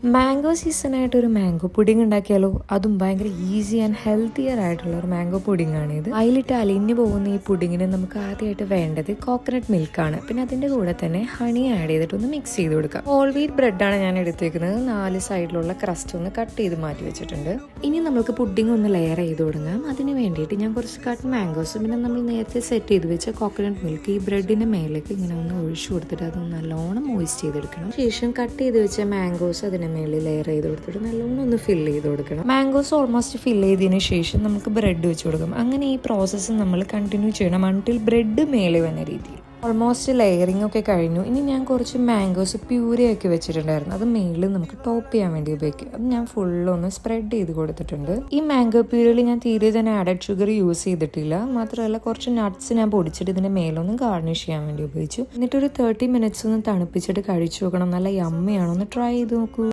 Mango സീസണായിട്ട് ഒരു mango pudding ഉണ്ടാക്കിയാലോ? അതും ഭയങ്കര ഈസി ആൻഡ് ഹെൽത്തിയർ ആയിട്ടുള്ള ഒരു മാംഗോ പുഡിംഗ് ആണ് ഇത്. അതിലിട്ട് അലിഞ്ഞു പോകുന്ന ഈ പുഡിങ്ങിന് നമുക്ക് ആദ്യമായിട്ട് വേണ്ടത് കോക്കനട്ട് മിൽക്കാണ്. പിന്നെ അതിന്റെ കൂടെ തന്നെ ഹണി ആഡ് ചെയ്തിട്ട് ഒന്ന് മിക്സ് ചെയ്ത് കൊടുക്കാം. ഹോൾ വീറ്റ് ബ്രെഡാണ് ഞാൻ എടുത്തേക്കുന്നത്. 4 സൈഡിലുള്ള ക്രസ്റ്റ് ഒന്ന് കട്ട് ചെയ്ത് മാറ്റി വെച്ചിട്ടുണ്ട്. ഇനി നമുക്ക് പുഡിംഗ് ഒന്ന് ലെയർ ചെയ്ത് കൊടുക്കാം. അതിന് വേണ്ടിയിട്ട് ഞാൻ കുറച്ച് കട്ട് മാംഗോസ് പിന്നെ നമ്മൾ നേരത്തെ സെറ്റ് ചെയ്ത് വെച്ച കോക്കനട്ട് മിൽക്ക് ഈ ബ്രെഡിന്റെ മേലേക്ക് ഇങ്ങനെ ഒന്ന് ഒഴിച്ചു കൊടുത്തിട്ട് അതൊന്ന് നല്ലോണം മോയിസ്റ്റ് ചെയ്തെടുക്കണം. ശേഷം കട്ട് ചെയ്ത് വെച്ച മാംഗോസ് അതിന് മേളിൽ ലെയർ ചെയ്ത് കൊടുത്തിട്ട് നല്ലോണം ഒന്ന് ഫില്ല് ചെയ്ത് കൊടുക്കണം. മാംഗോസ് ഓൾമോസ്റ്റ് ഫില്ല് ചെയ്തതിന് ശേഷം നമുക്ക് ബ്രെഡ് വെച്ച് കൊടുക്കാം. അങ്ങനെ ഈ പ്രോസസ്സ് നമ്മൾ കണ്ടിന്യൂ ചെയ്യണം അൺടിൽ ബ്രെഡ് മേലെ വന്ന രീതിയിൽ. ഓൾമോസ്റ്റ് ലെയറിംഗ് ഒക്കെ കഴിഞ്ഞു. ഇനി ഞാൻ കുറച്ച് മാംഗോസ് പ്യൂരിയൊക്കെ വെച്ചിട്ടുണ്ടായിരുന്നു. അത് മേളിൽ നമുക്ക് ടോപ്പ് ചെയ്യാൻ വേണ്ടി ഉപയോഗിക്കും. അത് ഞാൻ ഫുള്ളൊന്ന് സ്പ്രെഡ് ചെയ്ത് കൊടുത്തിട്ടുണ്ട്. ഈ മാംഗോ പ്യൂരിയിൽ ഞാൻ തീരെ തന്നെ ആഡഡ് ഷുഗർ യൂസ് ചെയ്തിട്ടില്ല. മാത്രമല്ല കുറച്ച് നട്ട്സ് ഞാൻ പൊടിച്ചിട്ട് ഇതിന്റെ മേലൊന്നും ഗാർണിഷ് ചെയ്യാൻ വേണ്ടി ഉപയോഗിച്ചു. എന്നിട്ടൊരു 30 മിനിറ്റ്സ് ഒന്ന് തണുപ്പിച്ചിട്ട് കഴിച്ചു നോക്കണം. നല്ല യമ്മിയാണോ, ഒന്ന് ട്രൈ ചെയ്ത് നോക്കൂ.